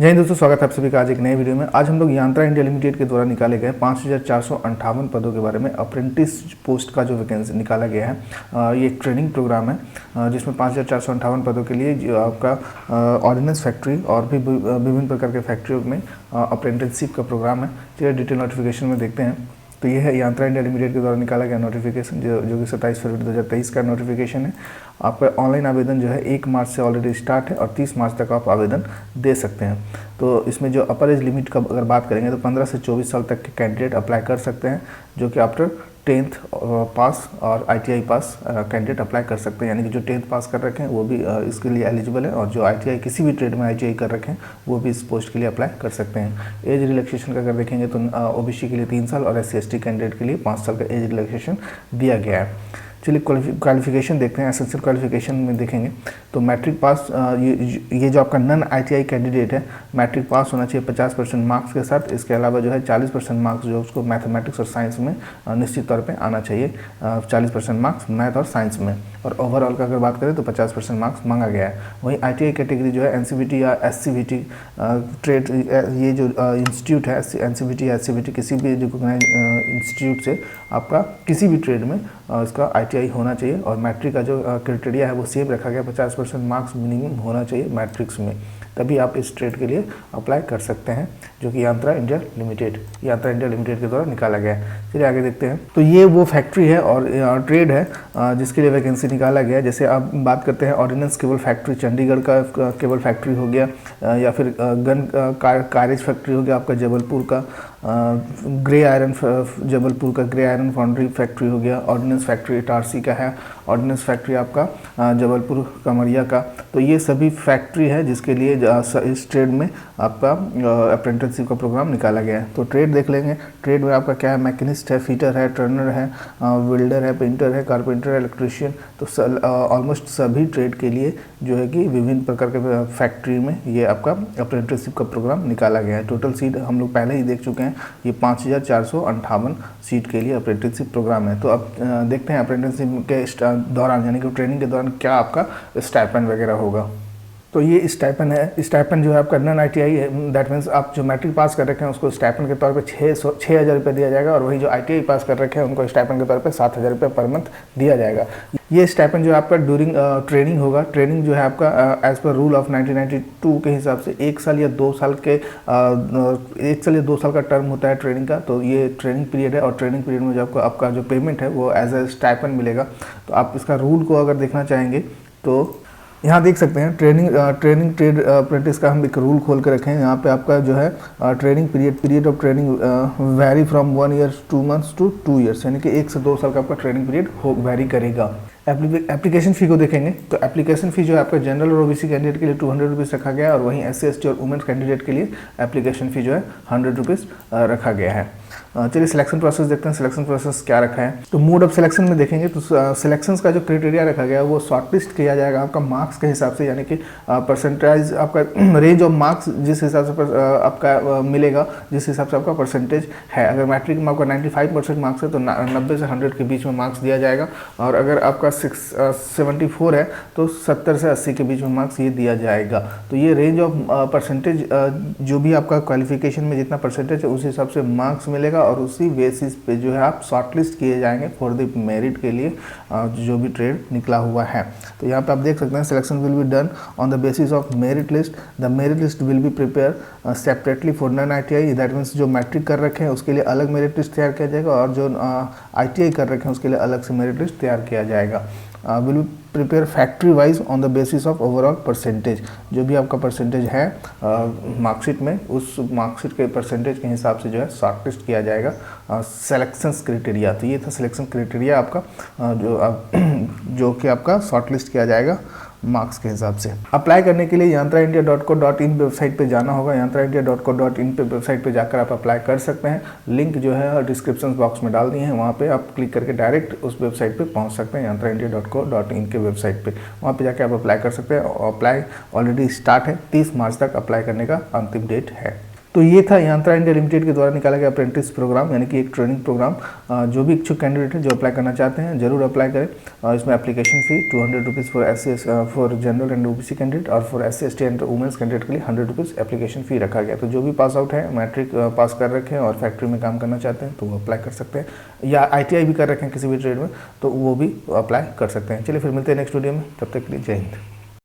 जय हिंद दोस्तों, स्वागत है आप सभी का आज एक नए वीडियो में। आज हम लोग यांत्रा इंडिया लिमिटेड के द्वारा निकाले गए 5458 पदों के बारे में अप्रेंटिस पोस्ट का जो वैकेंसी निकाला गया है, ये एक ट्रेनिंग प्रोग्राम है जिसमें 5458 पदों के लिए जो आपका ऑर्डिनेंस फैक्ट्री और भी विभिन्न प्रकार के फैक्ट्रियों में अप्रेंटिसशिप का प्रोग्राम है। चलिए डिटेल नोटिफिकेशन में देखते हैं। तो ये है यांत्रा इंडिया लिमिटेड के द्वारा निकाला गया नोटिफिकेशन जो कि 27 फरवरी 2023 का नोटिफिकेशन है। आपका ऑनलाइन आवेदन जो है 1 मार्च से ऑलरेडी स्टार्ट है और 30 मार्च तक आप आवेदन दे सकते हैं। तो इसमें जो अपर एज लिमिट का अगर बात करेंगे तो 15 से 24 साल तक के कैंडिडेट अप्लाई कर सकते हैं, जो कि आफ्टर 10th पास और ITI पास कैंडिडेट अप्लाई कर सकते हैं। यानी कि जो 10th पास कर रखे हैं वो भी इसके लिए एलिजिबल है, और जो ITI किसी भी ट्रेड में ITI कर रखे हैं वो भी इस पोस्ट के लिए अप्लाई कर सकते हैं। एज रिलैक्सेशन का अगर देखेंगे तो OBC के लिए 3 साल और SC/ST कैंडिडेट के लिए 5 साल का एज रिलैक्सेशन दिया गया है। चलिए क्वालिफिकेशन देखते हैं। एसेंशियल क्वालिफिकेशन में देखेंगे तो मैट्रिक पास, ये जो आपका नॉन ITI कैंडिडेट है मैट्रिक पास होना चाहिए 50% मार्क्स के साथ। इसके अलावा जो है 40% मार्क्स जो उसको मैथमेटिक्स और साइंस में निश्चित तौर पे आना चाहिए। 40% मार्क्स मैथ और साइंस में, और ओवरऑल का अगर बात करें तो 50% मार्क्स मांगा गया है। वहीं ITI कैटेगरी जो है NCVT या SCVT ट्रेड, ये जो इंस्टीट्यूट है NCVT या SCVT किसी भी इंस्टीट्यूट से आपका किसी भी ट्रेड में इसका ITI होना चाहिए। और मैट्रिक का जो क्राइटेरिया है वो सेम रखा गया, 50% मार्क्स मिनिमम होना चाहिए मैट्रिक्स में, तभी आप इस ट्रेड के लिए अप्लाई कर सकते हैं, जो कि यांत्रा इंडिया लिमिटेड के द्वारा निकाला गया है। चलिए आगे देखते हैं। तो ये वो फैक्ट्री है और ट्रेड है जिसके लिए वैकेंसी निकाला गया है। जैसे आप बात करते हैं ऑर्डिनेंस केबल फैक्ट्री, चंडीगढ़ का केबल फैक्ट्री हो गया, या फिर गन कारेज फैक्ट्री हो गया आपका जबलपुर का, जबलपुर का ग्रे आयरन फाउंड्री फैक्ट्री हो गया, ऑर्डिनेंस फैक्ट्री इटारसी का है, ऑर्डिनेंस फैक्ट्री आपका जबलपुर कमरिया का। तो ये सभी फैक्ट्री है जिसके लिए इस ट्रेड में आपका अप्रेंटिसशिप का प्रोग्राम निकाला गया है। तो ट्रेड देख लेंगे। ट्रेड में आपका क्या है, मैकेनिस्ट है, फिटर है, टर्नर है, वेल्डर है, पेंटर है, कारपेंटर है, इलेक्ट्रीशियन। तो ऑलमोस्ट सभी ट्रेड के लिए जो है कि विभिन्न प्रकार के फैक्ट्री में ये आपका अप्रेंटिसशिप का प्रोग्राम निकाला गया है। टोटल सीट हम लोग पहले ही देख चुके हैं, ये 5458 सीट के लिए अप्रेंटिसशिप प्रोग्राम है। तो अब देखते हैं अप्रेंटिसशिप के दौरान यानी कि ट्रेनिंग के दौरान क्या आपका स्टाइपेंड वगैरह होगा। तो ये स्टाइपेंड है। स्टाइपेंड जो है आपका नॉन ITI है, दैट मीन्स आप जो मैट्रिक पास कर रखे हैं उसको स्टाइपेंड के तौर पे 6,000 रुपये दिया जाएगा, और वही जो ITI पास कर रखे हैं उनको स्टाइपेंड के तौर पे 7,000 रुपये पर मंथ दिया जाएगा। ये स्टाइपेंड जो है आपका ड्यूरिंग ट्रेनिंग होगा। ट्रेनिंग जो है आपका एज पर रूल ऑफ 1992 के हिसाब से 1 साल या 2 साल का टर्म होता है ट्रेनिंग का। तो ये ट्रेनिंग पीरियड है, और ट्रेनिंग पीरियड में जो आपका जो पेमेंट है वो एज ए स्टाइपेंड मिलेगा। तो आप इसका रूल को अगर देखना चाहेंगे तो यहाँ देख सकते हैं ट्रेनिंग ट्रेड अप्रेंटिस का हम एक रूल खोल के रखें। यहाँ पे आपका जो है training period of training vary from 1 year 2 months to 2 years, यानी कि 1 से 2 साल का आपका ट्रेनिंग पीरियड वैरी करेगा। एप्लीकेशन फ़ी को देखेंगे तो एप्लीकेशन फ़ी जो है आपका जनरल और OBC कैंडिडेट के लिए 200 रुपीज़ रखा गया है, और वहीं SC/ST और वुमेन्स कैंडिडेट के लिए एप्लीकेशन फ़ी जो है 100 रुपीज़ रखा गया है। चलिए सिलेक्शन प्रोसेस देखते हैं। सिलेक्शन प्रोसेस क्या रखा है, तो मोड ऑफ सिलेक्शन में देखेंगे तो सिलेक्शन का जो क्राइटेरिया रखा गया है वो शॉर्टलिस्ट किया जाएगा आपका मार्क्स के हिसाब से, यानी कि परसेंटेज आपका रेंज ऑफ मार्क्स जिस हिसाब से आपका मिलेगा, जिस हिसाब से आपका परसेंटेज है। अगर मैट्रिक में आपका 95% मार्क्स है तो 90 से 100 के बीच में मार्क्स दिया जाएगा, और अगर आपका 74 है तो 70 से 80 के बीच में मार्क्स ये दिया जाएगा। तो ये रेंज ऑफ परसेंटेज जो भी आपका क्वालिफिकेशन में जितना परसेंटेज है उस हिसाब से मार्क्स मिलेगा, और उसी बेसिस पे जो है आप शॉर्टलिस्ट किए जाएंगे फॉर द मेरिट के लिए जो भी ट्रेड निकला हुआ है। तो यहाँ पे आप देख सकते हैं selection will be done on the basis of merit list. The merit list will be prepare separately for non ITI, that means जो मैट्रिक कर रखे हैं उसके लिए अलग मेरिट लिस्ट तैयार किया जाएगा, और जो ITI कर रखे हैं उसके लिए अलग से मेरिट लिस्ट तैयार किया जाएगा। Will be prepare factory wise on the basis of overall percentage. जो भी आपका परसेंटेज है मार्कशीट में, उस मार्कशीट के परसेंटेज के हिसाब से जो है शॉर्टलिस्ट किया जाएगा सिलेक्शन क्राइटेरिया। तो ये था सिलेक्शन क्राइटेरिया आपका जो कि आपका शॉर्टलिस्ट किया जाएगा मार्क्स के हिसाब से। अप्लाई करने के लिए yantraindia.co.in वेबसाइट पे जाना होगा। yantraindia.co.in पे वेबसाइट पे जाकर आप अप्लाई कर सकते हैं। लिंक जो है डिस्क्रिप्शन बॉक्स में डाल दिए हैं, वहाँ पे आप क्लिक करके डायरेक्ट उस वेबसाइट पे पहुँच सकते हैं, yantraindia.co.in के वेबसाइट पे। वहाँ पे जाके आप अप्लाई कर सकते हैं। अप्लाई ऑलरेडी स्टार्ट है, 30 मार्च तक अप्लाई करने का अंतिम डेट है। तो ये था यांत्रा इंडिया लिमिटेड के द्वारा निकाला गया अप्रेंटिस प्रोग्राम, यानी कि एक ट्रेनिंग प्रोग्राम। जो भी इच्छुक कैंडिडेट है जो अप्लाई करना चाहते हैं जरूर अप्लाई करें। इसमें application fee 200 rupees for SC for general and OBC candidate, और for SC ST and womens candidate के लिए 100 रुपीज़ एप्लीकेशन फ़ी रखा गया। तो जो भी पास आउट है, मैट्रिक पास कर रखे हैं और फैक्ट्री में काम करना चाहते हैं तो वो अप्लाई कर सकते हैं, या ITI भी कर रखे हैं किसी भी ट्रेड में तो वो भी अप्लाई कर सकते हैं। चलिए फिर मिलते हैं नेक्स्ट वीडियो में, तब तक के लिए जय हिंद।